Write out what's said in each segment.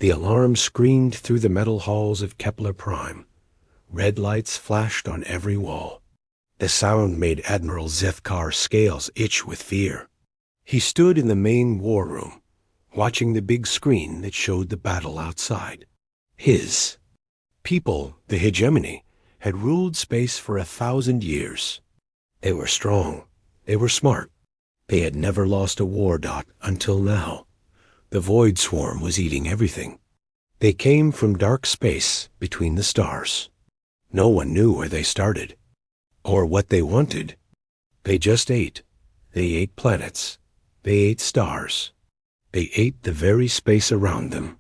The alarm screamed through the metal halls of Kepler Prime. Red lights flashed on every wall. The sound made Admiral Zethkar's scales itch with fear. He stood in the main war room, watching the big screen that showed the battle outside. His people, the hegemony, had ruled space for 1,000 years. They were strong. They were smart. They had never lost a war dot until now. The Void Swarm was eating everything. They came from dark space between the stars. No one knew where they started, or what they wanted. They just ate. They ate planets. They ate stars. They ate the very space around them.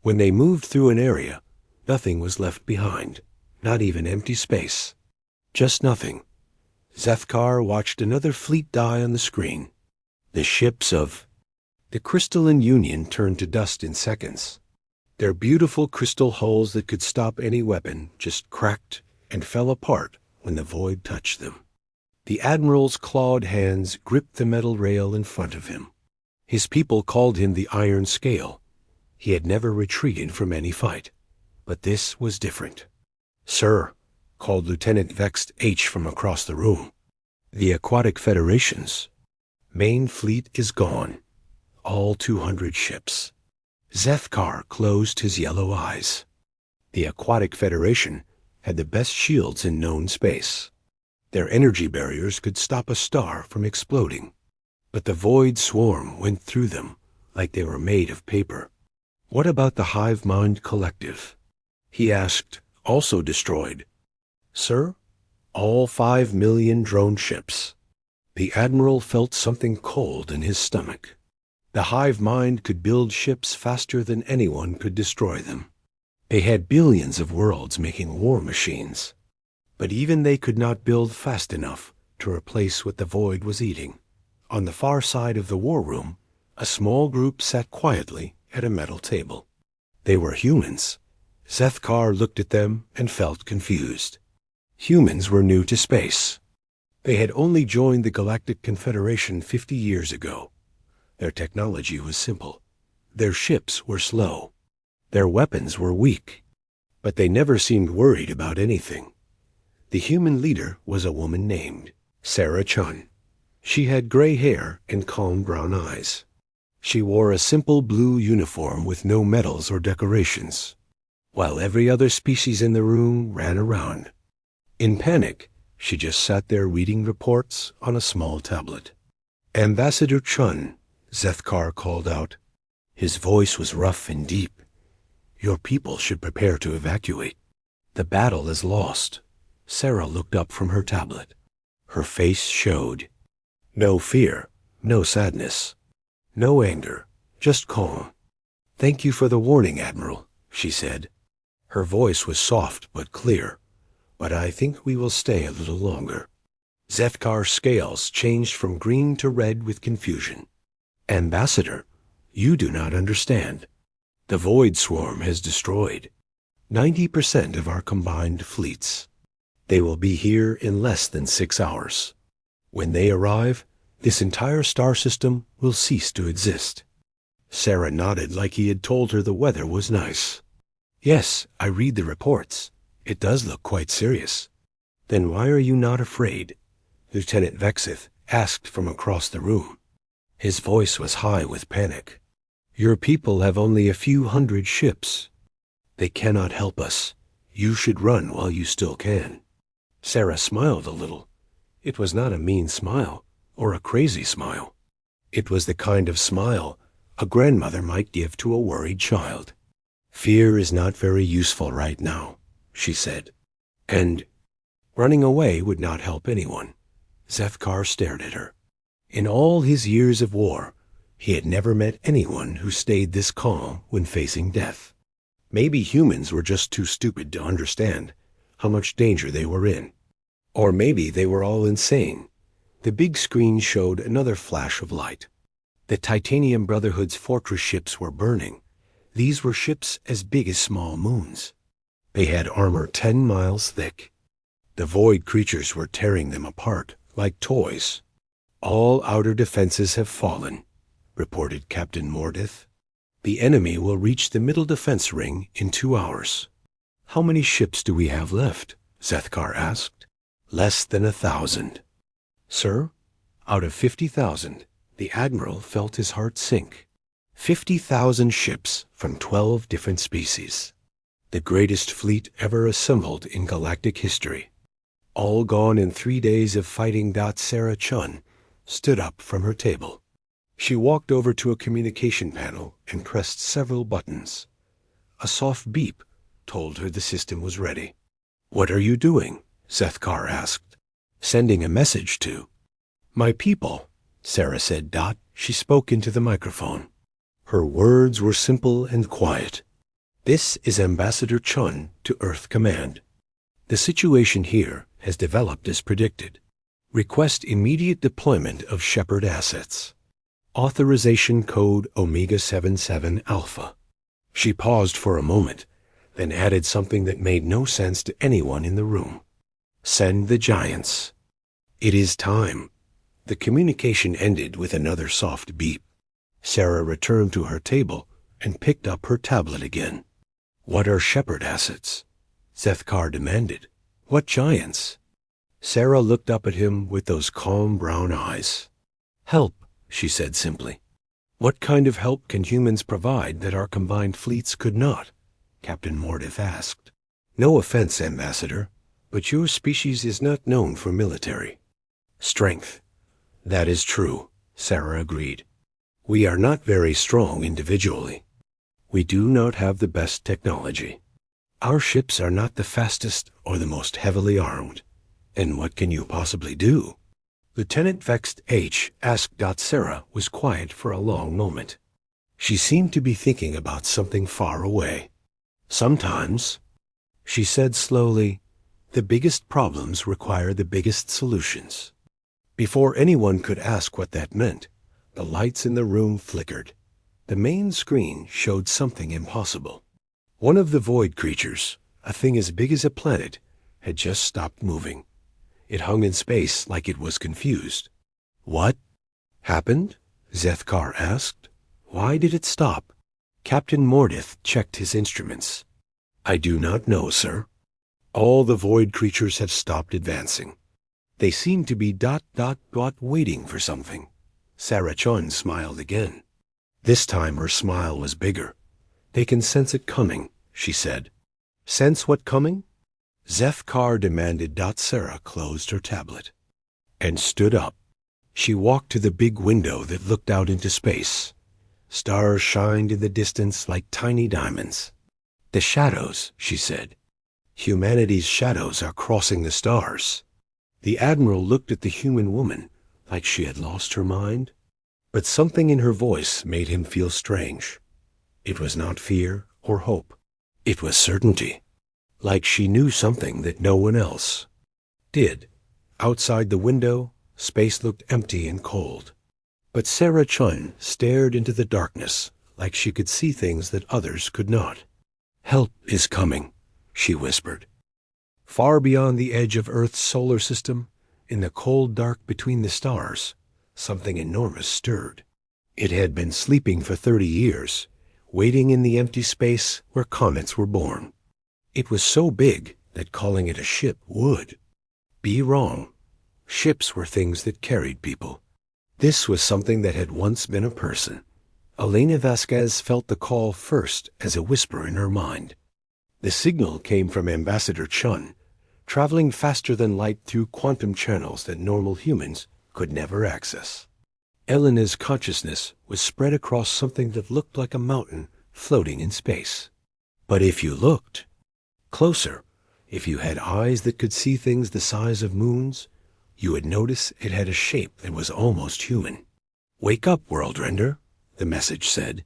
When they moved through an area, nothing was left behind, not even empty space. Just nothing. Zethkar watched another fleet die on the screen. The ships of the Crystalline Union turned to dust in seconds. Their beautiful crystal hulls that could stop any weapon just cracked and fell apart when the void touched them. The Admiral's clawed hands gripped the metal rail in front of him. His people called him the Iron Scale. He had never retreated from any fight. But this was different. "Sir," called Lieutenant Vexed H from across the room. "The Aquatic Federation's main fleet is gone. All 200 ships." Zethkar closed his yellow eyes. The Aquatic Federation had the best shields in known space. Their energy barriers could stop a star from exploding. But the Void Swarm went through them like they were made of paper. What about the Hive Mind Collective? He asked, also destroyed. "Sir, all 5 million drone ships." The Admiral felt something cold in his stomach. The Hive Mind could build ships faster than anyone could destroy them. They had billions of worlds making war machines. But even they could not build fast enough to replace what the Void was eating. On the far side of the war room, a small group sat quietly at a metal table. They were humans. Zethkar looked at them and felt confused. Humans were new to space. They had only joined the Galactic Confederation 50 years ago. Their technology was simple. Their ships were slow. Their weapons were weak. But they never seemed worried about anything. The human leader was a woman named Sarah Chun. She had gray hair and calm brown eyes. She wore a simple blue uniform with no medals or decorations, while every other species in the room ran around. In panic, she just sat there reading reports on a small tablet. "Ambassador Chun," Zethkar called out. His voice was rough and deep. "Your people should prepare to evacuate. The battle is lost." Sarah looked up from her tablet. Her face showed. No fear, no sadness, no anger, just calm. "Thank you for the warning, Admiral," she said. Her voice was soft but clear. "But I think we will stay a little longer." Zethkar's scales changed from green to red with confusion. "Ambassador, you do not understand. The Void Swarm has destroyed 90% of our combined fleets. They will be here in less than 6 hours. When they arrive, this entire star system will cease to exist." Sarah nodded like he had told her the weather was nice. "Yes, I read the reports. It does look quite serious." "Then why are you not afraid?" Lieutenant Vexith asked from across the room. His voice was high with panic. "Your people have only a few hundred ships. They cannot help us. You should run while you still can." Sarah smiled a little. It was not a mean smile or a crazy smile. It was the kind of smile a grandmother might give to a worried child. "Fear is not very useful right now," she said. "And running away would not help anyone." Zethkar stared at her. In all his years of war, he had never met anyone who stayed this calm when facing death. Maybe humans were just too stupid to understand how much danger they were in. Or maybe they were all insane. The big screen showed another flash of light. The Titanium Brotherhood's fortress ships were burning. These were ships as big as small moons. They had armor 10 miles thick. The Void creatures were tearing them apart like toys. "All outer defenses have fallen," reported Captain Mordith. The enemy will reach the middle defense ring in 2 hours. How many ships do we have left? Zethkar asked. Less than 1,000. Sir, out of 50,000, the admiral felt his heart sink. 50,000 ships from 12 different species. The greatest fleet ever assembled in galactic history. All gone in 3 days of fighting. Sarah Chun stood up from her table. She walked over to a communication panel and pressed several buttons. A soft beep told her the system was ready. What are you doing? Zethkar asked. Sending a message to my people, Sarah said. She spoke into the microphone. Her words were simple and quiet. This is Ambassador Chun to Earth Command. The situation here has developed as predicted. Request immediate deployment of Shepard assets. Authorization code Omega 77 Alpha. She paused for a moment, then added something that made no sense to anyone in the room. Send the giants. It is time. The communication ended with another soft beep. Sarah returned to her table and picked up her tablet again. What are Shepard assets? Zethkar demanded. What giants? Sarah looked up at him with those calm brown eyes. Help, she said simply. What kind of help can humans provide that our combined fleets could not? Captain Mordith asked. No offense, Ambassador, but your species is not known for military strength. That is true, Sarah agreed. We are not very strong individually. We do not have the best technology. Our ships are not the fastest or the most heavily armed. And what can you possibly do? Lieutenant Vexed H asked. Sarah was quiet for a long moment. She seemed to be thinking about something far away. Sometimes, she said slowly, the biggest problems require the biggest solutions. Before anyone could ask what that meant, the lights in the room flickered. The main screen showed something impossible. One of the void creatures, a thing as big as a planet, had just stopped moving. It hung in space like it was confused. What happened? Zethkar asked. Why did it stop? Captain Mordith checked his instruments. I do not know, sir. All the void creatures have stopped advancing. They seem to be waiting for something. Sarah Chun smiled again. This time her smile was bigger. They can sense it coming, she said. Sense what coming? Zethkar demanded. Sarah closed her tablet and stood up. She walked to the big window that looked out into space. Stars shined in the distance like tiny diamonds. The shadows, she said. Humanity's shadows are crossing the stars. The Admiral looked at the human woman like she had lost her mind. But something in her voice made him feel strange. It was not fear or hope. It was certainty. Like she knew something that no one else did. Outside the window, space looked empty and cold. But Sarah Chun stared into the darkness like she could see things that others could not. Help is coming, she whispered. Far beyond the edge of Earth's solar system, in the cold dark between the stars, something enormous stirred. It had been sleeping for 30 years, waiting in the empty space where comets were born. It was so big that calling it a ship would be wrong. Ships were things that carried people. This was something that had once been a person. Elena Vasquez felt the call first as a whisper in her mind. The signal came from Ambassador Chun, traveling faster than light through quantum channels that normal humans could never access. Elena's consciousness was spread across something that looked like a mountain floating in space. But if you looked closer, if you had eyes that could see things the size of moons, you would notice it had a shape that was almost human. Wake up, Worldrender, the message said.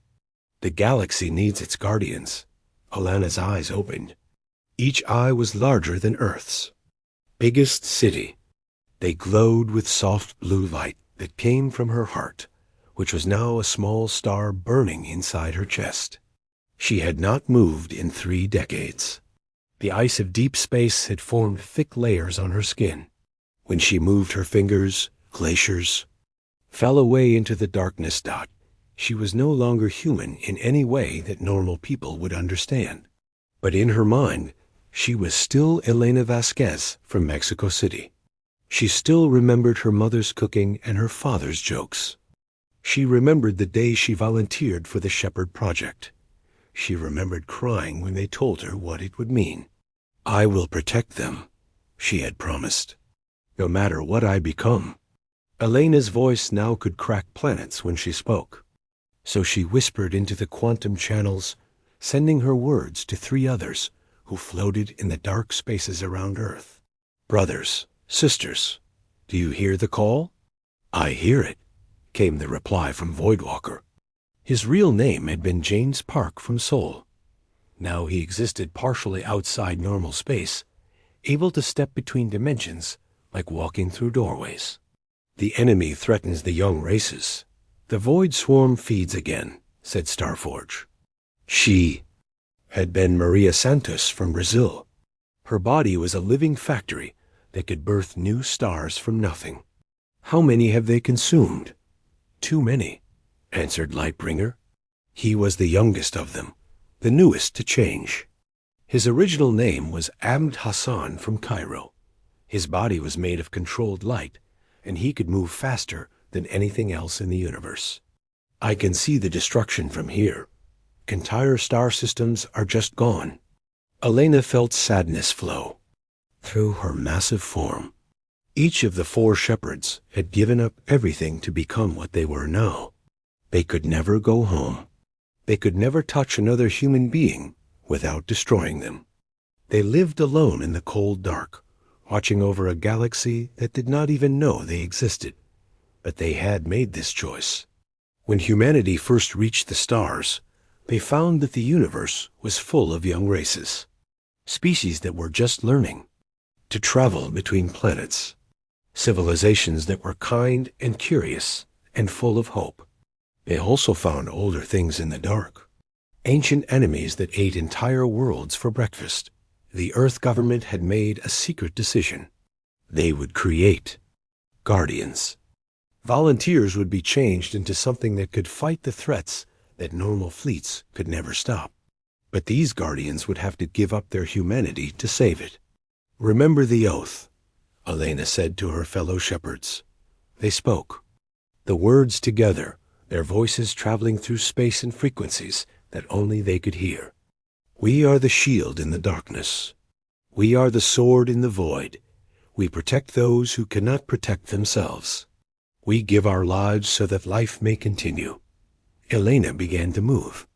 The galaxy needs its guardians. Alana's eyes opened. Each eye was larger than Earth's. Biggest city. They glowed with soft blue light that came from her heart, which was now a small star burning inside her chest. She had not moved in 3 decades. The ice of deep space had formed thick layers on her skin. When she moved her fingers, glaciers fell away into the darkness. She was no longer human in any way that normal people would understand. But in her mind, she was still Elena Vasquez from Mexico City. She still remembered her mother's cooking and her father's jokes. She remembered the day she volunteered for the Shepherd Project. She remembered crying when they told her what it would mean. "I will protect them," she had promised, "no matter what I become." Elena's voice now could crack planets when she spoke. So she whispered into the quantum channels, sending her words to 3 others who floated in the dark spaces around Earth. "Brothers, sisters, do you hear the call?" "I hear it," came the reply from Voidwalker. His real name had been James Park from Seoul. Now he existed partially outside normal space, able to step between dimensions like walking through doorways. "The enemy threatens the young races. The Void Swarm feeds again," said Starforge. She had been Maria Santos from Brazil. Her body was a living factory that could birth new stars from nothing. "How many have they consumed?" "Too many," answered Lightbringer. He was the youngest of them, the newest to change. His original name was Abd Hassan from Cairo. His body was made of controlled light, and he could move faster than anything else in the universe. "I can see the destruction from here. Entire star systems are just gone." Elena felt sadness flow through her massive form. Each of the 4 shepherds had given up everything to become what they were now. They could never go home. They could never touch another human being without destroying them. They lived alone in the cold dark, watching over a galaxy that did not even know they existed. But they had made this choice. When humanity first reached the stars, they found that the universe was full of young races, species that were just learning to travel between planets, civilizations that were kind and curious and full of hope. They also found older things in the dark, ancient enemies that ate entire worlds for breakfast. The Earth government had made a secret decision. They would create guardians. Volunteers would be changed into something that could fight the threats that normal fleets could never stop. But these guardians would have to give up their humanity to save it. "Remember the oath," Elena said to her fellow shepherds. They spoke. The words together, their voices traveling through space and frequencies that only they could hear. "We are the shield in the darkness. We are the sword in the void. We protect those who cannot protect themselves. We give our lives so that life may continue." Elena began to move.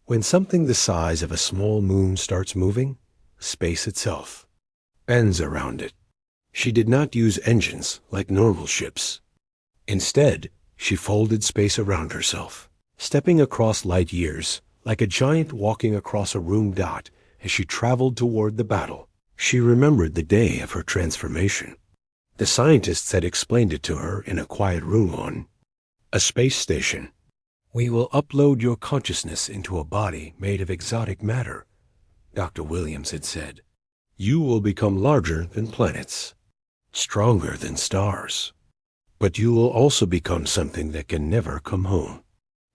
When something the size of a small moon starts moving, space itself bends around it. She did not use engines like normal ships. Instead, she folded space around herself, stepping across light years like a giant walking across a room dot as she traveled toward the battle. She remembered the day of her transformation. The scientists had explained it to her in a quiet room on a space station. "We will upload your consciousness into a body made of exotic matter," Dr. Williams had said. "You will become larger than planets, stronger than stars. But you will also become something that can never come home."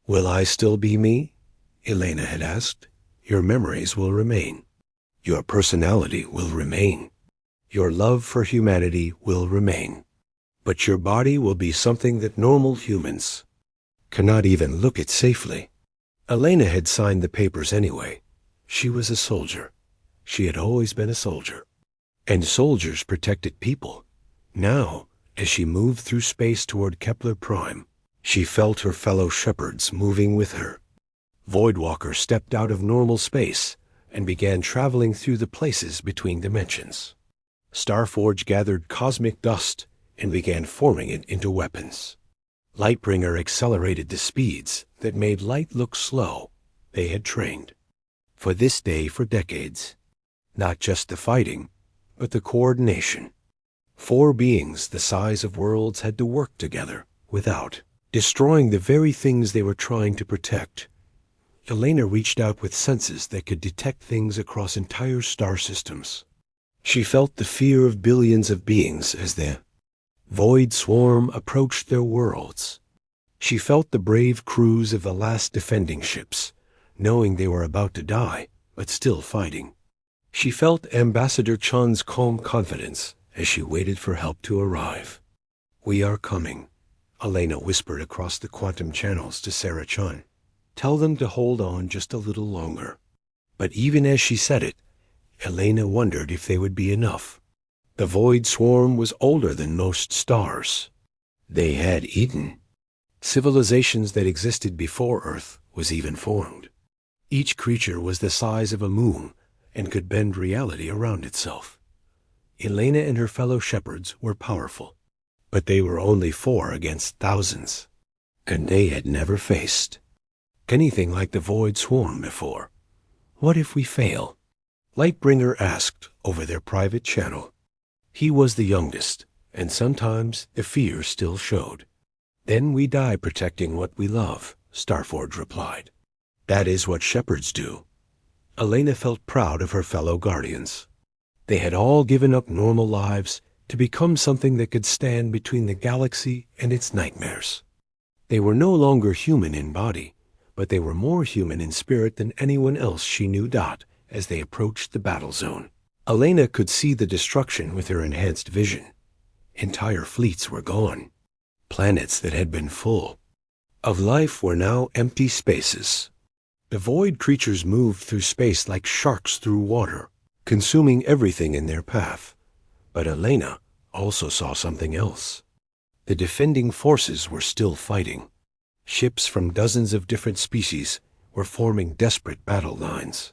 "Will I still be me?" Elena had asked. "Your memories will remain. Your personality will remain. Your love for humanity will remain. But your body will be something that normal humans cannot even look at safely." Elena had signed the papers anyway. She was a soldier. She had always been a soldier. And soldiers protected people. Now, as she moved through space toward Kepler Prime, she felt her fellow shepherds moving with her. Voidwalker stepped out of normal space and began traveling through the places between dimensions. Starforge gathered cosmic dust and began forming it into weapons. Lightbringer accelerated the speeds that made light look slow. They had trained for this day for decades. Not just the fighting, but the coordination. 4 beings the size of worlds had to work together without destroying the very things they were trying to protect. Elena reached out with senses that could detect things across entire star systems. She felt the fear of billions of beings as the Void Swarm approached their worlds. She felt the brave crews of the last defending ships, knowing they were about to die, but still fighting. She felt Ambassador Chun's calm confidence as she waited for help to arrive. "We are coming," Elena whispered across the quantum channels to Sarah Chun. "Tell them to hold on just a little longer." But even as she said it, Elena wondered if they would be enough. The void swarm was older than most stars. They had eaten. Civilizations that existed before Earth was even formed. Each creature was the size of a moon and could bend reality around itself. Elena and her fellow shepherds were powerful, but they were only 4 against thousands, and they had never faced anything like the void swarm before. "What if we fail?" Lightbringer asked over their private channel. He was the youngest, and sometimes the fear still showed. "Then we die protecting what we love," Starforge replied. "That is what shepherds do." Elena felt proud of her fellow guardians. They had all given up normal lives to become something that could stand between the galaxy and its nightmares. They were no longer human in body, but they were more human in spirit than anyone else she knew. As they approached the battle zone, Elena could see the destruction with her enhanced vision. Entire fleets were gone. Planets that had been full of life were now empty spaces. The void creatures moved through space like sharks through water, consuming everything in their path. But Elena also saw something else. The defending forces were still fighting. Ships from dozens of different species were forming desperate battle lines.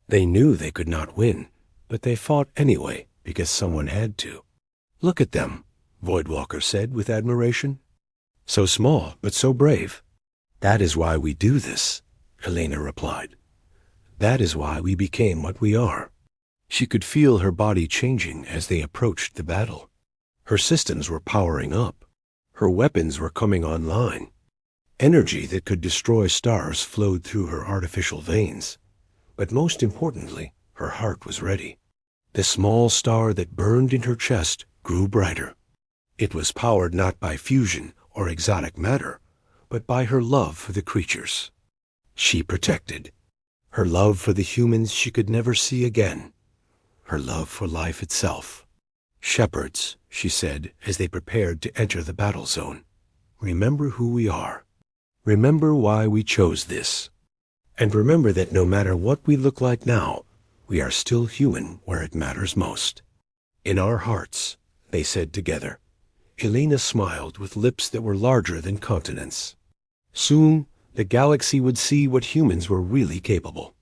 They knew they could not win, but they fought anyway because someone had to. "Look at them," Voidwalker said with admiration. "So small, but so brave." "That is why we do this," Elena replied. "That is why we became what we are." She could feel her body changing as they approached the battle. Her systems were powering up. Her weapons were coming online. Energy that could destroy stars flowed through her artificial veins. But most importantly, her heart was ready. The small star that burned in her chest grew brighter. It was powered not by fusion or exotic matter, but by her love for the creatures she protected, her love for the humans she could never see again, her love for life itself. "Shepherds," she said as they prepared to enter the battle zone, "remember who we are. Remember why we chose this. And remember that no matter what we look like now, we are still human where it matters most. In our hearts," they said together. Elena smiled with lips that were larger than continents. Soon, the galaxy would see what humans were really capable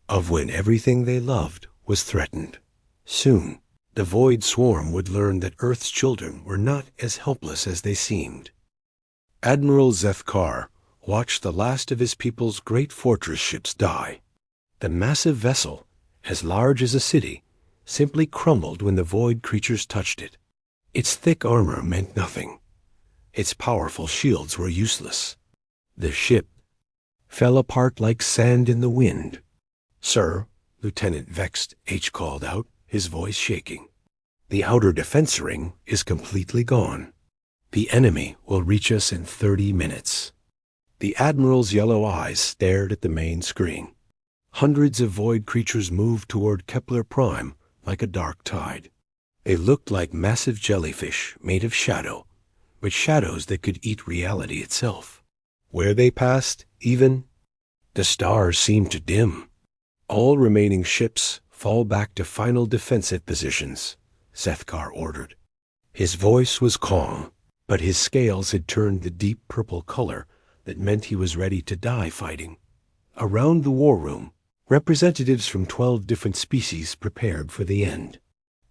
of when everything they loved was threatened. Soon, the void swarm would learn that Earth's children were not as helpless as they seemed. Admiral Zethkar watched the last of his people's great fortress ships die. The massive vessel, as large as a city, simply crumbled when the void creatures touched it. Its thick armor meant nothing. Its powerful shields were useless. The ship fell apart like sand in the wind. "Sir," Lieutenant Vext H called out, his voice shaking, "the outer defense ring is completely gone. The enemy will reach us in 30 minutes. The Admiral's yellow eyes stared at the main screen. Hundreds of void creatures moved toward Kepler Prime like a dark tide. They looked like massive jellyfish made of shadow, but shadows that could eat reality itself. Where they passed, even, the stars seemed to dim. "All remaining ships fall back to final defensive positions," Zethkar ordered. His voice was calm, but his scales had turned the deep purple color that meant he was ready to die fighting. Around the war room, representatives from 12 different species prepared for the end.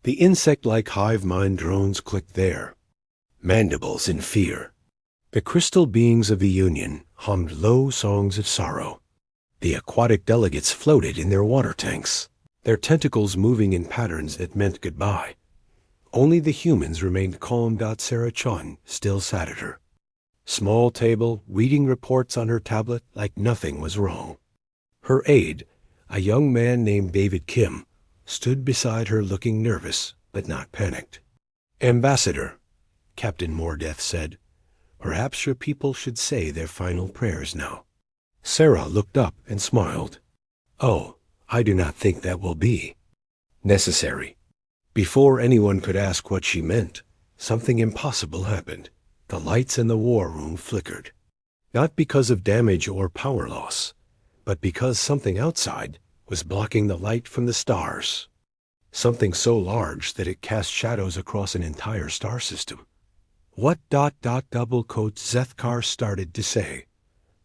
The insect-like hive mind drones clicked there, mandibles in fear. The crystal beings of the Union hummed low songs of sorrow. The aquatic delegates floated in their water tanks, their tentacles moving in patterns that meant goodbye. Only the humans remained calm. Sarah Chun still sat at her small table, reading reports on her tablet like nothing was wrong. Her aide, a young man named David Kim, stood beside her looking nervous but not panicked. "Ambassador," Captain Mordeath said, Perhaps your people should say their final prayers now. Sarah looked up and smiled. Oh, I do not think that will be necessary. Before anyone could ask what she meant, something impossible happened. The lights in the war room flickered. Not because of damage or power loss, but because something outside was blocking the light from the stars. Something so large that it cast shadows across an entire star system. What ... Zethkar started to say,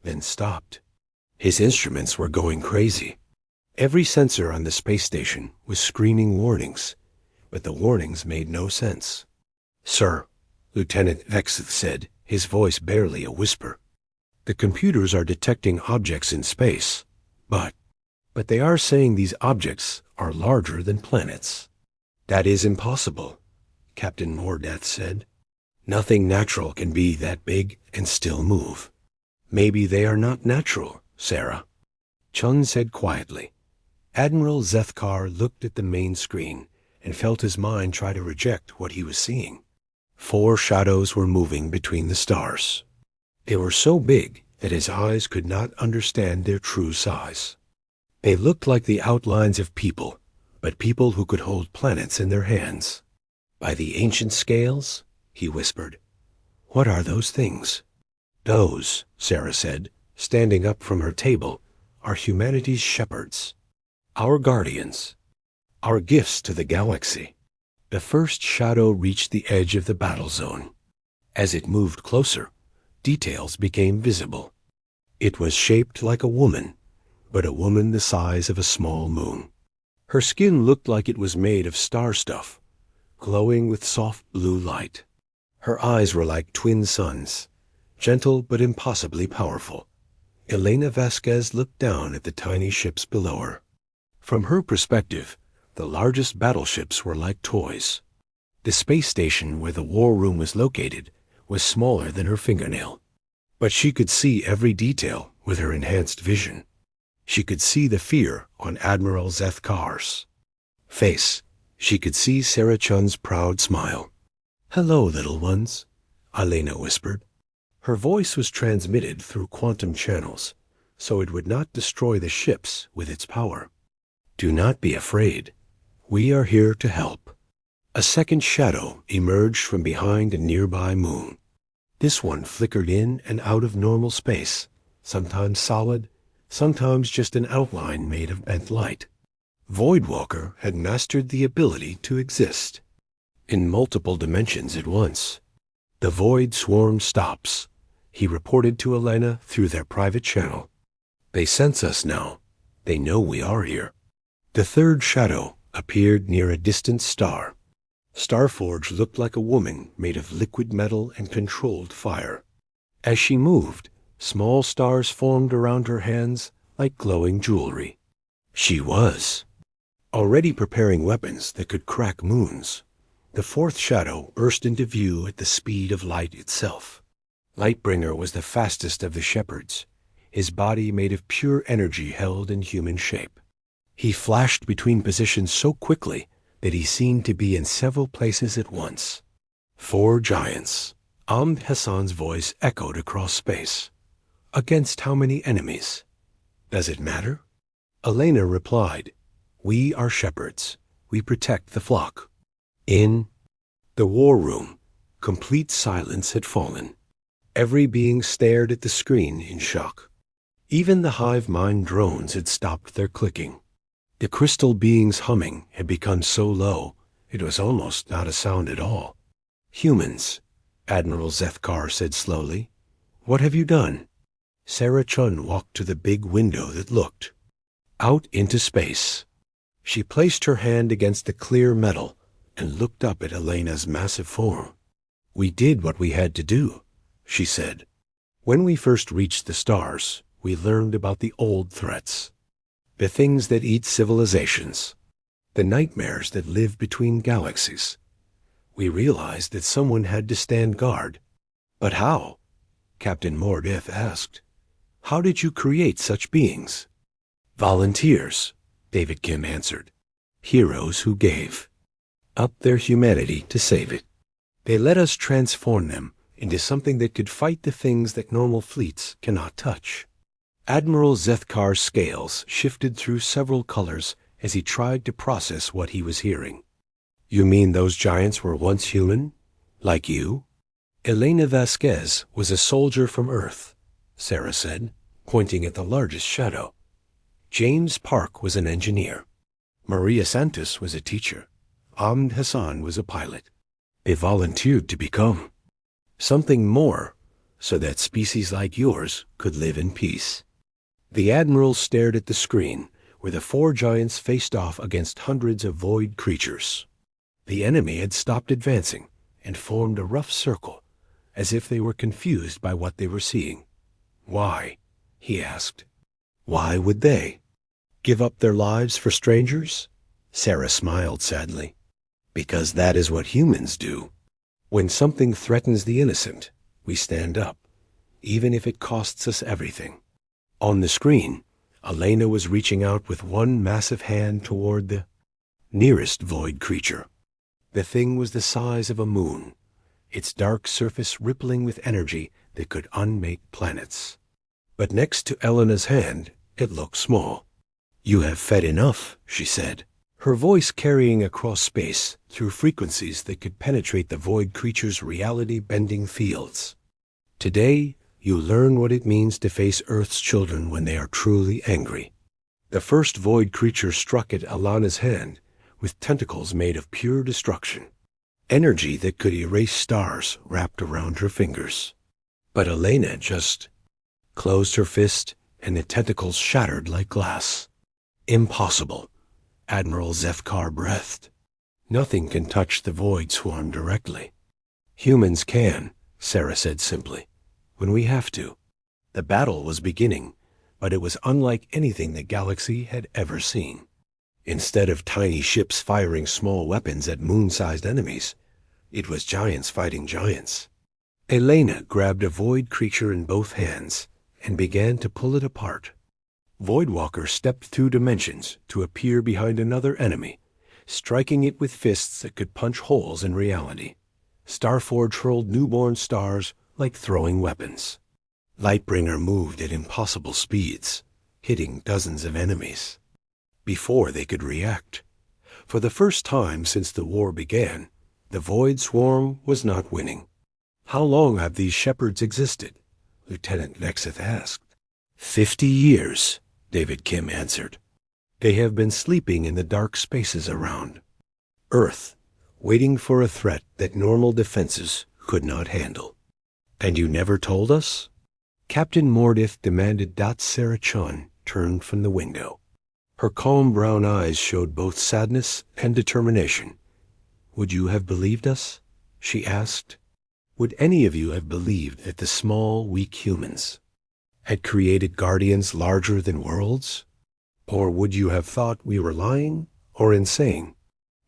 then stopped. His instruments were going crazy. Every sensor on the space station was screaming warnings, but the warnings made no sense. Sir, Lieutenant Vexith said, his voice barely a whisper. The computers are detecting objects in space, but they are saying these objects are larger than planets. That is impossible, Captain Mordath said. Nothing natural can be that big and still move. Maybe they are not natural, Sarah. Chun said quietly. Admiral Zethkar looked at the main screen and felt his mind try to reject what he was seeing. 4 shadows were moving between the stars. They were so big that his eyes could not understand their true size. They looked like the outlines of people, but people who could hold planets in their hands. By the ancient scales, he whispered. What are those things? Those, Sarah said, standing up from her table, are humanity's shepherds. Our guardians. Our gifts to the galaxy. The first shadow reached the edge of the battle zone. As it moved closer, details became visible. It was shaped like a woman, but a woman the size of a small moon. Her skin looked like it was made of star stuff, glowing with soft blue light. Her eyes were like twin suns, gentle but impossibly powerful. Elena Vasquez looked down at the tiny ships below her. From her perspective, the largest battleships were like toys. The space station where the war room was located was smaller than her fingernail. But she could see every detail with her enhanced vision. She could see the fear on Admiral Zethkar's face. She could see Sarah Chun's proud smile. Hello, little ones, Elena whispered. Her voice was transmitted through quantum channels, so it would not destroy the ships with its power. Do not be afraid. We are here to help. A second shadow emerged from behind a nearby moon. This one flickered in and out of normal space, sometimes solid, sometimes just an outline made of bent light. Voidwalker had mastered the ability to exist in multiple dimensions at once. The void swarm stops, he reported to Elena through their private channel. They sense us now. They know we are here. The third shadow appeared near a distant star. Starforge looked like a woman made of liquid metal and controlled fire. As she moved, small stars formed around her hands like glowing jewelry. She was already preparing weapons that could crack moons. The fourth shadow burst into view at the speed of light itself. Lightbringer was the fastest of the shepherds, his body made of pure energy held in human shape. He flashed between positions so quickly that he seemed to be in several places at once. 4 giants. Amd Hassan's voice echoed across space. Against how many enemies? Does it matter? Elena replied, We are shepherds. We protect the flock. In the war room, complete silence had fallen. Every being stared at the screen in shock. Even the hive mind drones had stopped their clicking. The crystal being's humming had become so low, it was almost not a sound at all. Humans, Admiral Zethkar said slowly. What have you done? Sarah Chun walked to the big window that looked out into space. She placed her hand against the clear metal and looked up at Elena's massive form. We did what we had to do, she said. When we first reached the stars, we learned about the old threats. The things that eat civilizations. The nightmares that live between galaxies. We realized that someone had to stand guard. But how? Captain Mordith asked. How did you create such beings? Volunteers, David Kim answered. Heroes who gave up their humanity to save it. They let us transform them into something that could fight the things that normal fleets cannot touch. Admiral Zethkar's scales shifted through several colors as he tried to process what he was hearing. You mean those giants were once human? Like you? Elena Vasquez was a soldier from Earth, Sarah said, pointing at the largest shadow. James Park was an engineer. Maria Santos was a teacher. Ahmed Hassan was a pilot. They volunteered to become something more so that species like yours could live in peace. The Admiral stared at the screen where the four giants faced off against hundreds of void creatures. The enemy had stopped advancing and formed a rough circle, as if they were confused by what they were seeing. Why? He asked. Why would they give up their lives for strangers? Sarah smiled sadly. Because that is what humans do. When something threatens the innocent, we stand up, even if it costs us everything. On the screen, Elena was reaching out with one massive hand toward the nearest void creature. The thing was the size of a moon, its dark surface rippling with energy that could unmake planets. But next to Elena's hand, it looked small. You have fed enough, she said, her voice carrying across space through frequencies that could penetrate the void creature's reality-bending fields. Today, you learn what it means to face Earth's children when they are truly angry. The first void creature struck at Alana's hand with tentacles made of pure destruction, energy that could erase stars wrapped around her fingers. But Elena just closed her fist, and the tentacles shattered like glass. Impossible, Admiral Zethkar breathed. Nothing can touch the void swarm directly. Humans can, Sarah said simply, when we have to. The battle was beginning, but it was unlike anything the galaxy had ever seen. Instead of tiny ships firing small weapons at moon-sized enemies, it was giants fighting giants. Elena grabbed a void creature in both hands and began to pull it apart. Voidwalker stepped through dimensions to appear behind another enemy, striking it with fists that could punch holes in reality. Starforge hurled newborn stars like throwing weapons. Lightbringer moved at impossible speeds, hitting dozens of enemies before they could react. For the first time since the war began, the Void Swarm was not winning. How long have these shepherds existed? Lieutenant Nexeth asked. 50 years, David Kim answered. They have been sleeping in the dark spaces around Earth, waiting for a threat that normal defenses could not handle. And you never told us? Captain Mordith demanded. Sarah Chun turned from the window. Her calm brown eyes showed both sadness and determination. Would you have believed us? She asked. Would any of you have believed that the small, weak humans had created guardians larger than worlds? Or would you have thought we were lying or insane?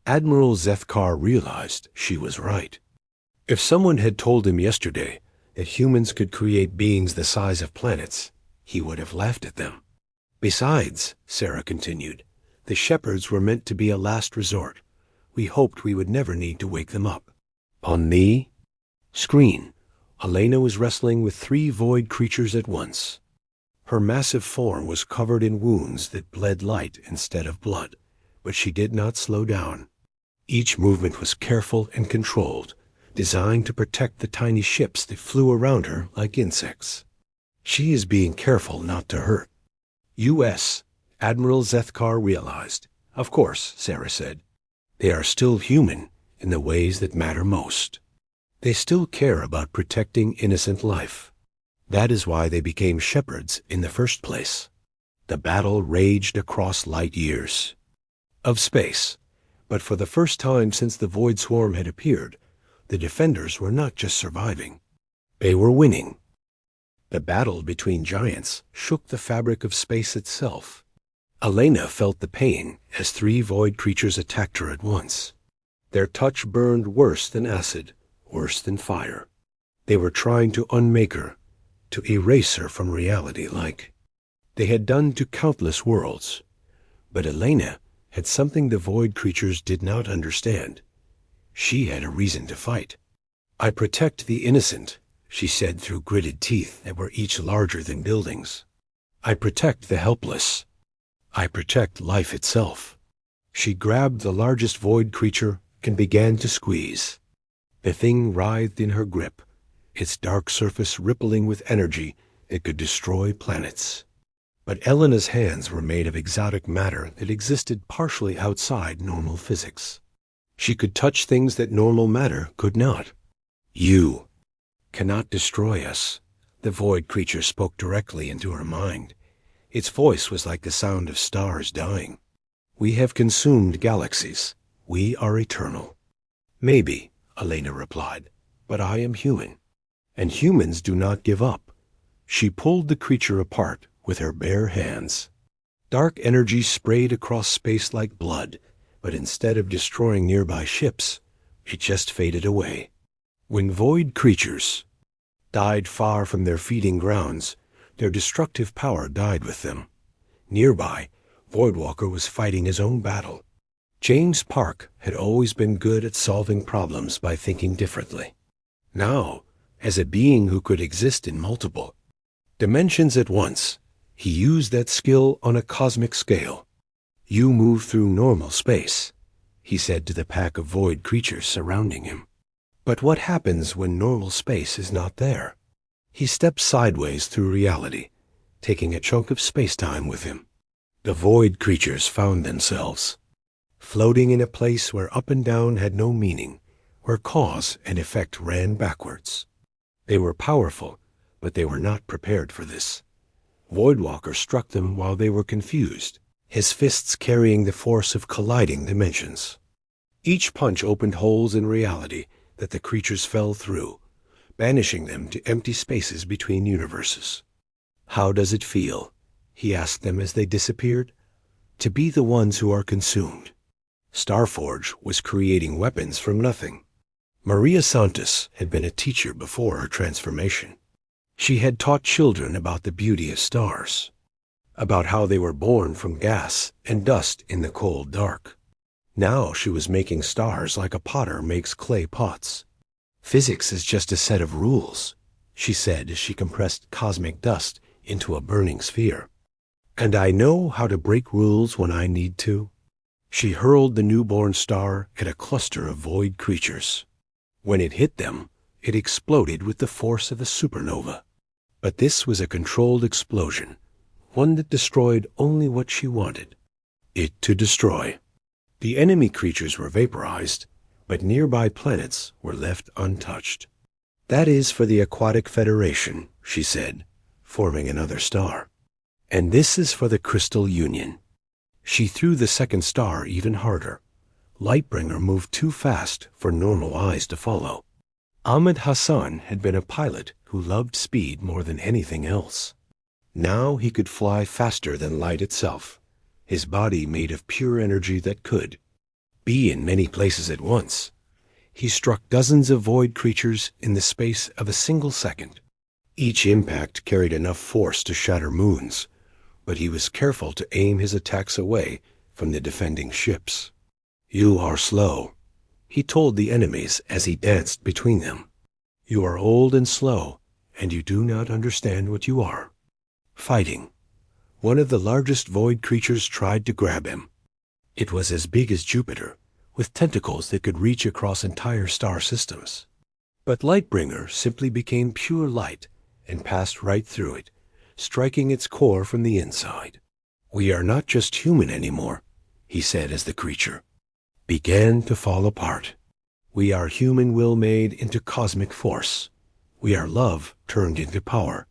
Admiral Zethkar realized she was right. If someone had told him yesterday that humans could create beings the size of planets, he would have laughed at them. Besides, Sarah continued, the shepherds were meant to be a last resort. We hoped we would never need to wake them up. On the screen, Elena was wrestling with 3 void creatures at once. Her massive form was covered in wounds that bled light instead of blood, but she did not slow down. Each movement was careful and controlled, designed to protect the tiny ships that flew around her like insects. She is being careful not to hurt. U.S. Admiral Zethkar realized. Of course, Sarah said. They are still human in the ways that matter most. They still care about protecting innocent life. That is why they became shepherds in the first place. The battle raged across light years of space, but for the first time since the Void Swarm had appeared, the defenders were not just surviving. They were winning. The battle between giants shook the fabric of space itself. Elena felt the pain as 3 void creatures attacked her at once. Their touch burned worse than acid, worse than fire. They were trying to unmake her, to erase her from reality like they had done to countless worlds. But Elena had something the void creatures did not understand. She had a reason to fight. I protect the innocent, she said through gritted teeth that were each larger than buildings. I protect the helpless. I protect life itself. She grabbed the largest void creature and began to squeeze. The thing writhed in her grip, its dark surface rippling with energy that could destroy planets. But Elena's hands were made of exotic matter that existed partially outside normal physics. She could touch things that normal matter could not. You cannot destroy us. The void creature spoke directly into her mind. Its voice was like the sound of stars dying. We have consumed galaxies. We are eternal. Maybe, Elena replied, but I am human. And humans do not give up. She pulled the creature apart with her bare hands. Dark energy sprayed across space like blood, but instead of destroying nearby ships, it just faded away. When void creatures died far from their feeding grounds, their destructive power died with them. Nearby, Voidwalker was fighting his own battle. James Park had always been good at solving problems by thinking differently. Now, as a being who could exist in multiple dimensions at once, he used that skill on a cosmic scale. You move through normal space, he said to the pack of void creatures surrounding him. But what happens when normal space is not there? He stepped sideways through reality, taking a chunk of space-time with him. The void creatures found themselves floating in a place where up and down had no meaning, where cause and effect ran backwards. They were powerful, but they were not prepared for this. Voidwalker struck them while they were confused, his fists carrying the force of colliding dimensions. Each punch opened holes in reality that the creatures fell through, banishing them to empty spaces between universes. How does it feel? He asked them as they disappeared. To be the ones who are consumed. Starforge was creating weapons from nothing. Maria Santos had been a teacher before her transformation. She had taught children about the beauty of stars, about how they were born from gas and dust in the cold dark. Now she was making stars like a potter makes clay pots. Physics is just a set of rules, she said as she compressed cosmic dust into a burning sphere. And I know how to break rules when I need to. She hurled the newborn star at a cluster of void creatures. When it hit them, it exploded with the force of a supernova. But this was a controlled explosion, one that destroyed only what she wanted it to destroy. The enemy creatures were vaporized, but nearby planets were left untouched. That is for the Aquatic Federation, she said, forming another star. And this is for the Crystal Union. She threw the second star even harder. Lightbringer moved too fast for normal eyes to follow. Ahmed Hassan had been a pilot who loved speed more than anything else. Now he could fly faster than light itself, his body made of pure energy that could be in many places at once. He struck dozens of void creatures in the space of a single second. Each impact carried enough force to shatter moons, but he was careful to aim his attacks away from the defending ships. You are slow, he told the enemies as he danced between them. You are old and slow, and you do not understand what you are. Fighting. One of the largest void creatures tried to grab him. It was as big as Jupiter, with tentacles that could reach across entire star systems. But Lightbringer simply became pure light and passed right through it, striking its core from the inside. We are not just human anymore, he said as the creature began to fall apart. We are human will made into cosmic force. We are love turned into power.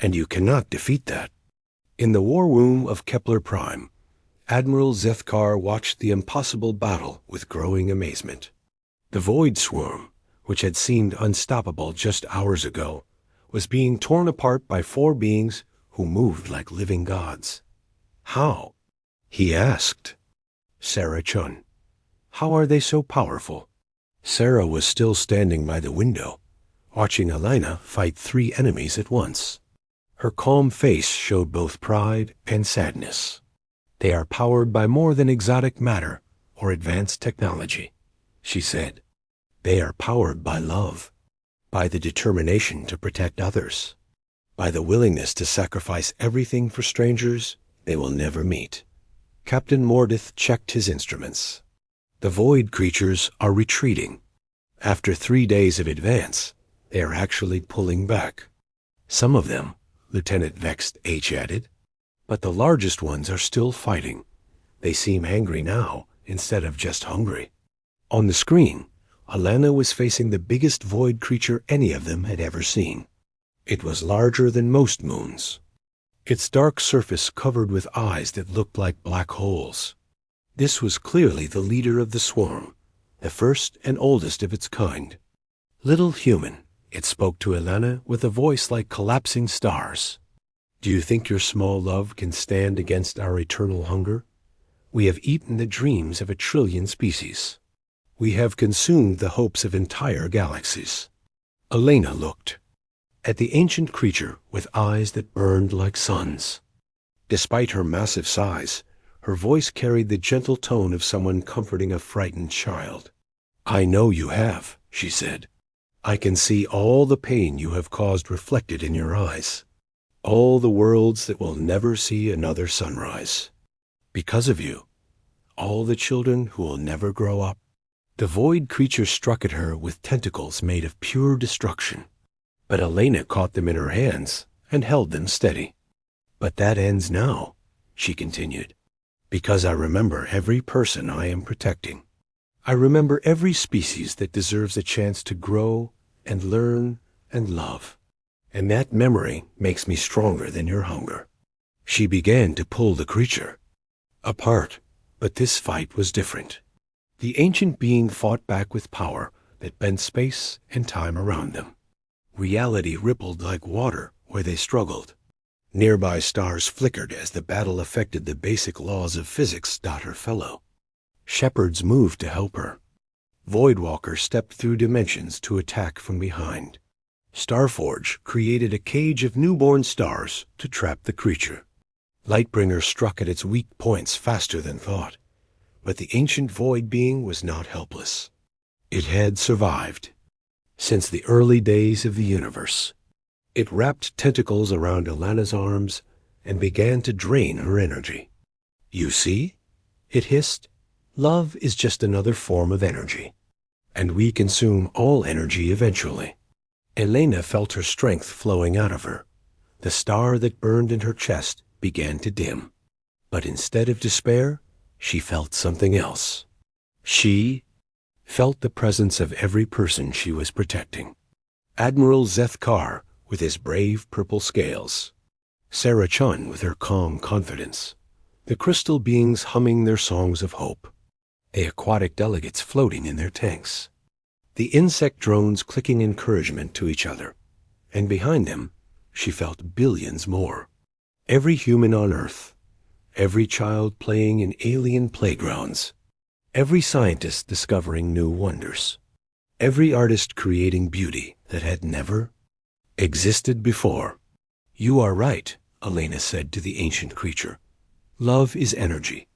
And you cannot defeat that. In the war room of Kepler Prime, Admiral Zethkar watched the impossible battle with growing amazement. The Void Swarm, which had seemed unstoppable just hours ago, was being torn apart by four beings who moved like living gods. How? He asked. Sarah Chun. How are they so powerful? Sarah was still standing by the window, watching Elena fight three enemies at once. Her calm face showed both pride and sadness. They are powered by more than exotic matter or advanced technology, she said. They are powered by love. by the determination to protect others, by the willingness to sacrifice everything for strangers they will never meet. Captain Mordith checked his instruments. The void creatures are retreating. After 3 days of advance, they are actually pulling back. Some of them, Lieutenant Vext H added, but the largest ones are still fighting. They seem angry now instead of just hungry. On the screen, Alana was facing the biggest void creature any of them had ever seen. It was larger than most moons. Its dark surface covered with eyes that looked like black holes. This was clearly the leader of the swarm, the first and oldest of its kind. Little human, it spoke to Alana with a voice like collapsing stars. Do you think your small love can stand against our eternal hunger? We have eaten the dreams of 1 trillion species. We have consumed the hopes of entire galaxies. Elena looked at the ancient creature with eyes that burned like suns. Despite her massive size, her voice carried the gentle tone of someone comforting a frightened child. I know you have, she said. I can see all the pain you have caused reflected in your eyes. All the worlds that will never see another sunrise. Because of you, all the children who will never grow up. The void creature struck at her with tentacles made of pure destruction. But Elena caught them in her hands and held them steady. But that ends now, she continued, because I remember every person I am protecting. I remember every species that deserves a chance to grow and learn and love. And that memory makes me stronger than your hunger. She began to pull the creature apart, but this fight was different. The ancient being fought back with power that bent space and time around them. Reality rippled like water where they struggled. Nearby stars flickered as the battle affected the basic laws of physics. Her fellow shepherds moved to help her. Voidwalker stepped through dimensions to attack from behind. Starforge created a cage of newborn stars to trap the creature. Lightbringer struck at its weak points faster than thought, but the ancient void being was not helpless. It had survived since the early days of the universe. It wrapped tentacles around Alana's arms and began to drain her energy. You see, it hissed, love is just another form of energy, and we consume all energy eventually. Elena felt her strength flowing out of her. The star that burned in her chest began to dim. But instead of despair, she felt something else. She felt the presence of every person she was protecting. Admiral Zethkar with his brave purple scales. Sarah Chun with her calm confidence. The crystal beings humming their songs of hope. The aquatic delegates floating in their tanks. The insect drones clicking encouragement to each other. And behind them, she felt billions more. Every human on Earth. Every child playing in alien playgrounds. Every scientist discovering new wonders. Every artist creating beauty that had never existed before. You are right, Elena said to the ancient creature. Love is energy,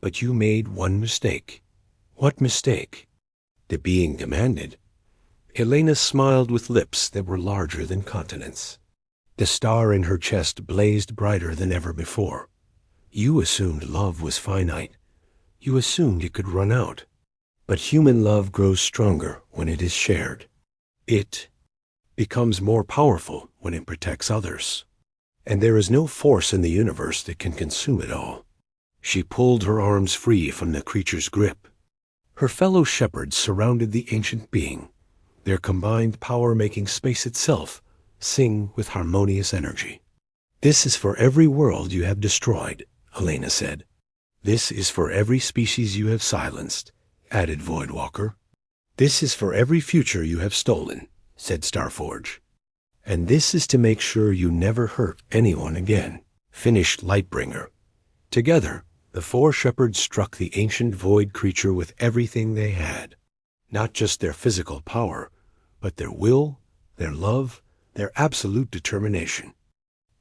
but you made one mistake. What mistake? The being demanded. Elena smiled with lips that were larger than continents. The star in her chest blazed brighter than ever before. You assumed love was finite. You assumed it could run out. But human love grows stronger when it is shared. It becomes more powerful when it protects others. And there is no force in the universe that can consume it all. She pulled her arms free from the creature's grip. Her fellow shepherds surrounded the ancient being, their combined power making space itself sing with harmonious energy. This is for every world you have destroyed, Elena said. This is for every species you have silenced, added Voidwalker. This is for every future you have stolen, said Starforge. And this is to make sure you never hurt anyone again, finished Lightbringer. Together, the 4 shepherds struck the ancient void creature with everything they had. Not just their physical power, but their will, their love, their absolute determination.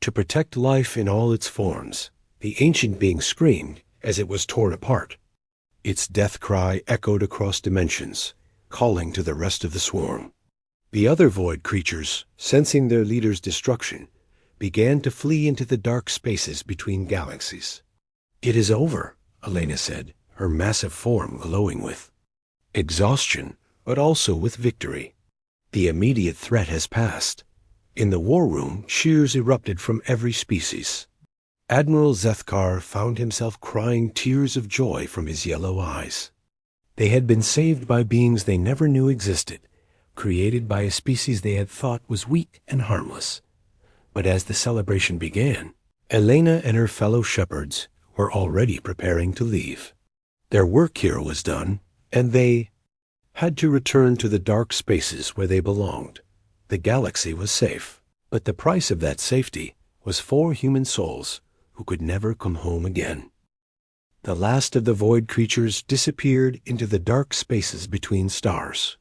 To protect life in all its forms, the ancient being screamed as it was torn apart. Its death cry echoed across dimensions, calling to the rest of the swarm. The other void creatures, sensing their leader's destruction, began to flee into the dark spaces between galaxies. "It is over," Elena said, her massive form glowing with exhaustion, but also with victory. "The immediate threat has passed." In the war room, cheers erupted from every species. Admiral Zethkar found himself crying tears of joy from his yellow eyes. They had been saved by beings they never knew existed, created by a species they had thought was weak and harmless. But as the celebration began, Elena and her fellow shepherds were already preparing to leave. Their work here was done, and they had to return to the dark spaces where they belonged. The galaxy was safe, but the price of that safety was 4 human souls who could never come home again. The last of the void creatures disappeared into the dark spaces between stars.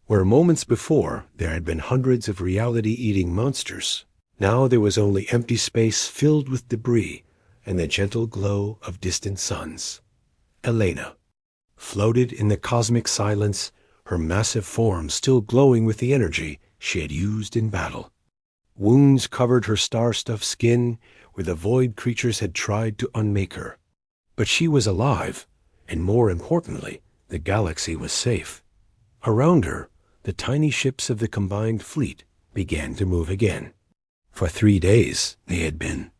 Where moments before there had been hundreds of reality-eating monsters, now there was only empty space filled with debris and the gentle glow of distant suns. Elena floated in the cosmic silence, her massive form still glowing with the energy she had used in battle. Wounds covered her star-stuffed skin where the void creatures had tried to unmake her. But she was alive, and more importantly, the galaxy was safe. Around her, the tiny ships of the combined fleet began to move again. For 3 days they had been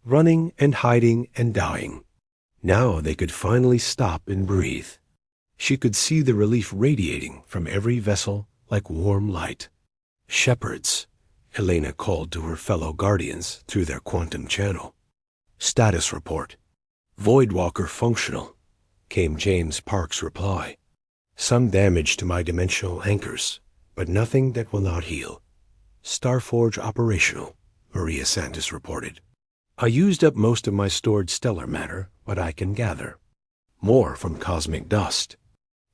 running and hiding and dying. Now they could finally stop and breathe. She could see the relief radiating from every vessel like warm light. "Shepherds," Elena called to her fellow guardians through their quantum channel. "Status report. Voidwalker functional," came James Park's reply. "Some damage to my dimensional anchors, but nothing that will not heal. Starforge operational," Maria Santos reported. "I used up most of my stored stellar matter, but I can gather more from cosmic dust."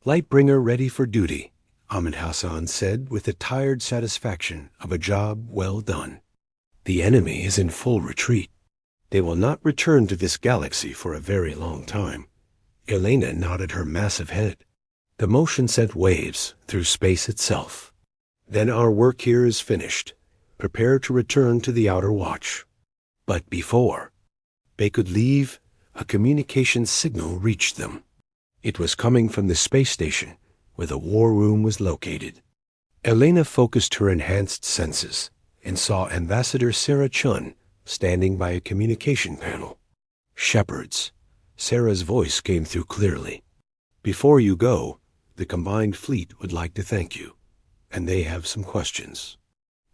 "Lightbringer ready for duty," Ahmed Hassan said with the tired satisfaction of a job well done. "The enemy is in full retreat. They will not return to this galaxy for a very long time." Elena nodded her massive head. The motion sent waves through space itself. "Then our work here is finished. Prepare to return to the Outer Watch." But before they could leave, a communication signal reached them. It was coming from the space station where the war room was located. Elena focused her enhanced senses and saw Ambassador Sarah Chun standing by a communication panel. "Shepherds," Sarah's voice came through clearly. "Before you go, the combined fleet would like to thank you, and they have some questions."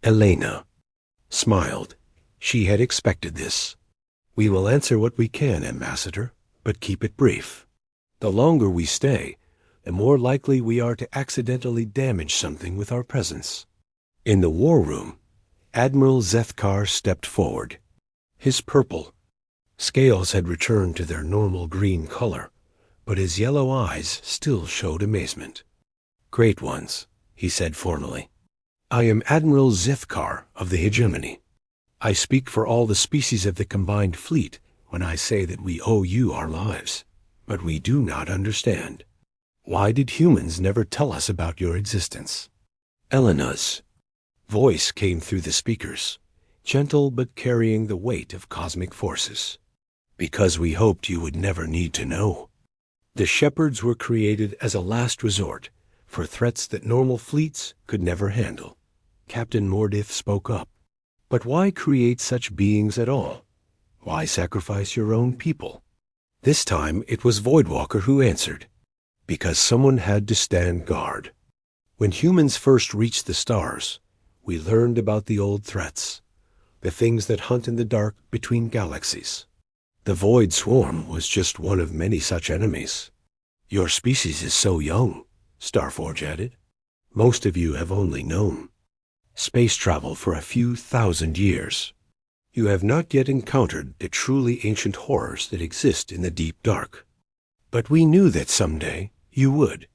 Elena smiled. She had expected this. "We will answer what we can, Ambassador, but keep it brief. The longer we stay, the more likely we are to accidentally damage something with our presence." In the war room, Admiral Zethkar stepped forward. His purple scales had returned to their normal green color, but his yellow eyes still showed amazement. "Great ones," he said formally. "I am Admiral Zethkar of the Hegemony. I speak for all the species of the combined fleet when I say that we owe you our lives, but we do not understand. Why did humans never tell us about your existence?" Elena's voice came through the speakers, gentle but carrying the weight of cosmic forces. "Because we hoped you would never need to know. The shepherds were created as a last resort for threats that normal fleets could never handle." Captain Mordith spoke up. "But why create such beings at all? Why sacrifice your own people?" This time it was Voidwalker who answered. "Because someone had to stand guard. When humans first reached the stars, we learned about the old threats, the things that hunt in the dark between galaxies. The Void Swarm was just one of many such enemies." "Your species is so young," Starforge added. "Most of you have only known space travel for a few thousand years. You have not yet encountered the truly ancient horrors that exist in the deep dark. But we knew that someday you would."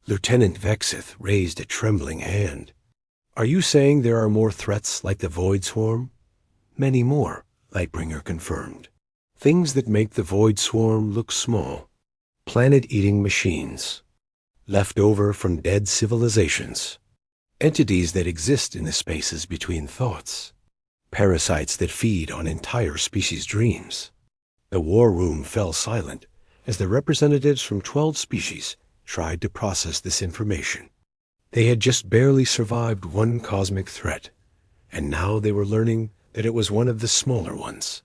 Lieutenant Vexith raised a trembling hand. "Are you saying there are more threats like the Void Swarm?" "Many more," Lightbringer confirmed. "Things that make the Void Swarm look small. Planet-eating machines, left over from dead civilizations. entities that exist in the spaces between thoughts, parasites that feed on entire species' dreams. The war room fell silent as the representatives from 12 species tried to process this information. They had just barely survived one cosmic threat, and now they were learning that it was one of the smaller ones.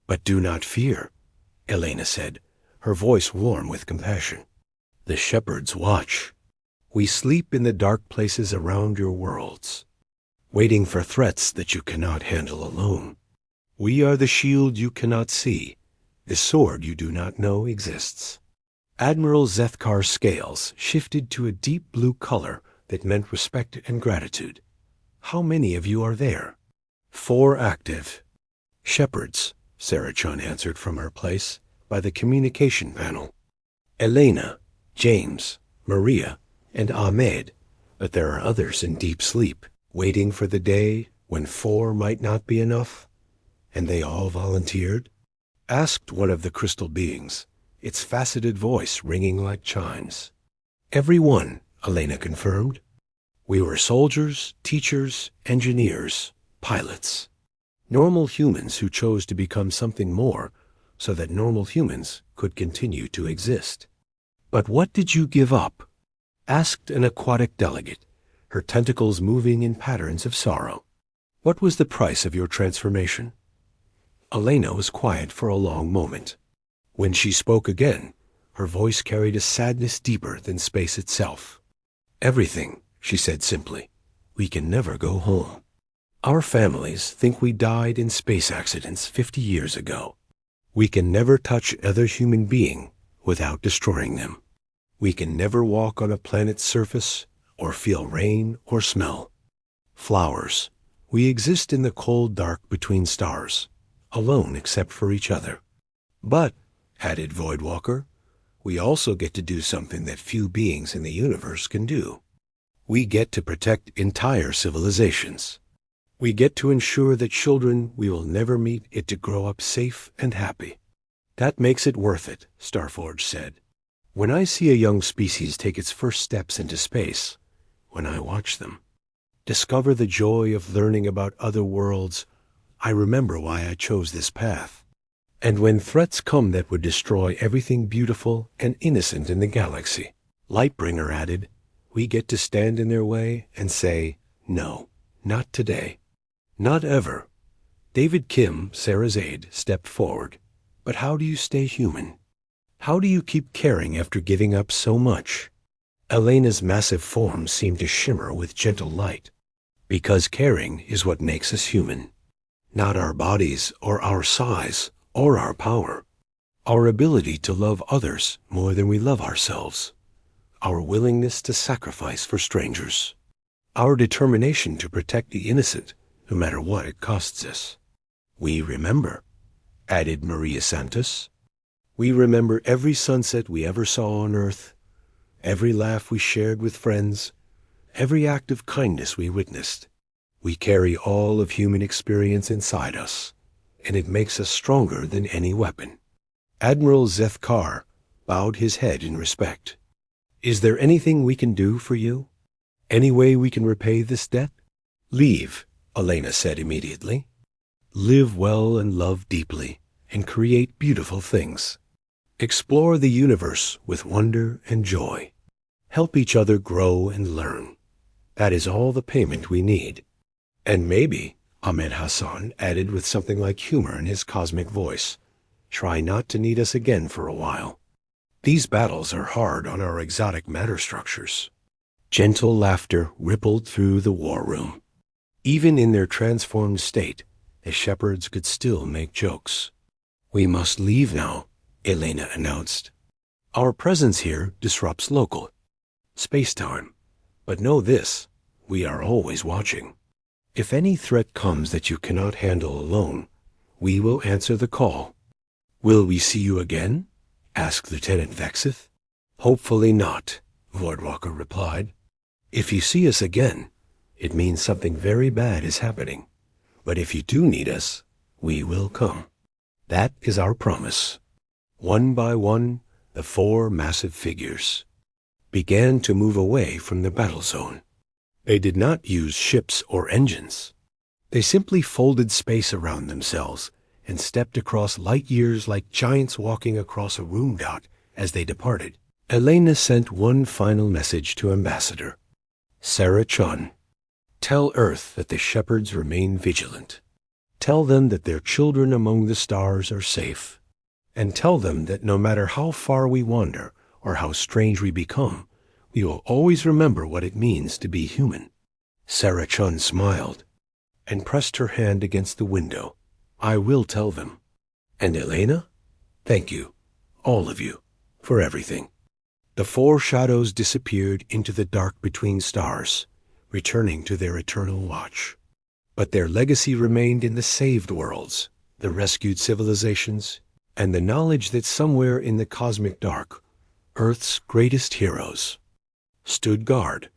"But do not fear," Elena said, her voice warm with compassion. "The shepherds watch. We sleep in the dark places around your worlds, waiting for threats that you cannot handle alone. We are the shield you cannot see, the sword you do not know exists." Admiral Zethkar's scales shifted to a deep blue color that meant respect and gratitude. "How many of you are there?" 4 active. "Shepherds," Sarah-chan answered from her place by the communication panel. "Elena, James, Maria, and Ahmed, but there are others in deep sleep, waiting for the day when 4 might not be enough." "And they all volunteered?" asked one of the crystal beings, its faceted voice ringing like chimes. "Every one," Elena confirmed. "We were soldiers, teachers, engineers, pilots. Normal humans who chose to become something more so that normal humans could continue to exist." "But what did you give up?" asked an aquatic delegate, her tentacles moving in patterns of sorrow. "What was the price of your transformation?" Elena was quiet for a long moment. When she spoke again, her voice carried a sadness deeper than space itself. "Everything," she said simply. "We can never go home. Our families think we died in space accidents 50 years ago. We can never touch another human being without destroying them. We can never walk on a planet's surface or feel rain or smell flowers. We exist in the cold dark between stars, alone except for each other. But," added Voidwalker, "we also get to do something that few beings in the universe can do. We get to protect entire civilizations. We get to ensure that children we will never meet get to grow up safe and happy. That makes it worth it," Starforge said. "When I see a young species take its first steps into space, when I watch them discover the joy of learning about other worlds, I remember why I chose this path. And when threats come that would destroy everything beautiful and innocent in the galaxy," Lightbringer added, "we get to stand in their way and say, no, not today. Not ever." David Kim, Sarah's aide, stepped forward. "But how do you stay human? How do you keep caring after giving up so much?" Elena's massive form seemed to shimmer with gentle light. "Because caring is what makes us human. Not our bodies or our size or our power. Our ability to love others more than we love ourselves. Our willingness to sacrifice for strangers. Our determination to protect the innocent, no matter what it costs us. We remember," added Maria Santos. "We remember every sunset we ever saw on Earth, every laugh we shared with friends, every act of kindness we witnessed. We carry all of human experience inside us, and it makes us stronger than any weapon." Admiral Zethkar bowed his head in respect. "Is there anything we can do for you? Any way we can repay this debt?" "Leave," Elena said immediately. "Live well and love deeply, and create beautiful things. Explore the universe with wonder and joy. Help each other grow and learn. That is all the payment we need. And maybe," Ahmed Hassan added with something like humor in his cosmic voice, "try not to need us again for a while. These battles are hard on our exotic matter structures." Gentle laughter rippled through the war room. Even in their transformed state, the shepherds could still make jokes. "We must leave now," Elena announced. "Our presence here disrupts local space-time. But know this, we are always watching. If any threat comes that you cannot handle alone, we will answer the call." "Will we see you again?" asked Lieutenant Vexith. "Hopefully not," Voidwalker replied. "If you see us again, it means something very bad is happening. But if you do need us, we will come. That is our promise." One by one, the 4 massive figures began to move away from the battle zone. They did not use ships or engines. They simply folded space around themselves and stepped across light years like giants walking across a room dot as they departed. Elena sent one final message to Ambassador. Sarah Chun, tell Earth that the shepherds remain vigilant. Tell them that their children among the stars are safe. And tell them that no matter how far we wander or how strange we become, we will always remember what it means to be human. Sarah Chun smiled and pressed her hand against the window. I will tell them. And Elena? Thank you, all of you, for everything. The four shadows disappeared into the dark between stars, returning to their eternal watch. But their legacy remained in the saved worlds, the rescued civilizations, and the knowledge that somewhere in the cosmic dark, Earth's greatest heroes stood guard.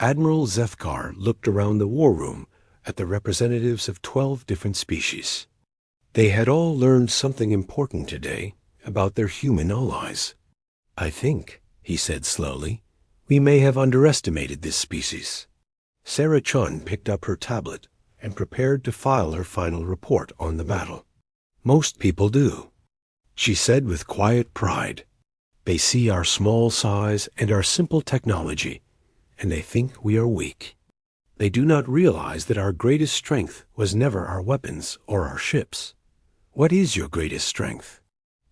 Admiral Zethkar looked around the war room at the representatives of 12 different species. They had all learned something important today about their human allies. I think, he said slowly, we may have underestimated this species. Sarah Chun picked up her tablet and prepared to file her final report on the battle. Most people do, she said with quiet pride. They see our small size and our simple technology, and they think we are weak. They do not realize that our greatest strength was never our weapons or our ships. What is your greatest strength?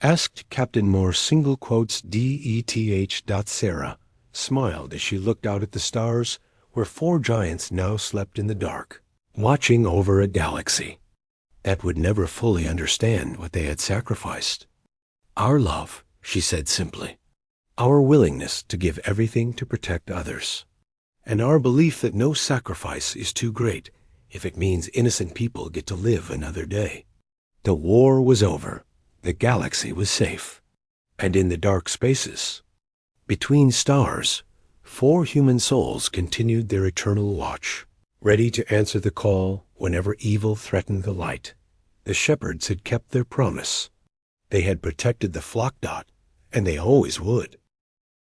Asked Captain Moore .deth. Sarah smiled as she looked out at the stars where four giants now slept in the dark, watching over a galaxy that would never fully understand what they had sacrificed. Our love, she said simply, our willingness to give everything to protect others, and our belief that no sacrifice is too great if it means innocent people get to live another day. The war was over. The galaxy was safe. And in the dark spaces, between stars, four human souls continued their eternal watch, ready to answer the call whenever evil threatened the light. The shepherds had kept their promise. They had protected the flock dot, and they always would.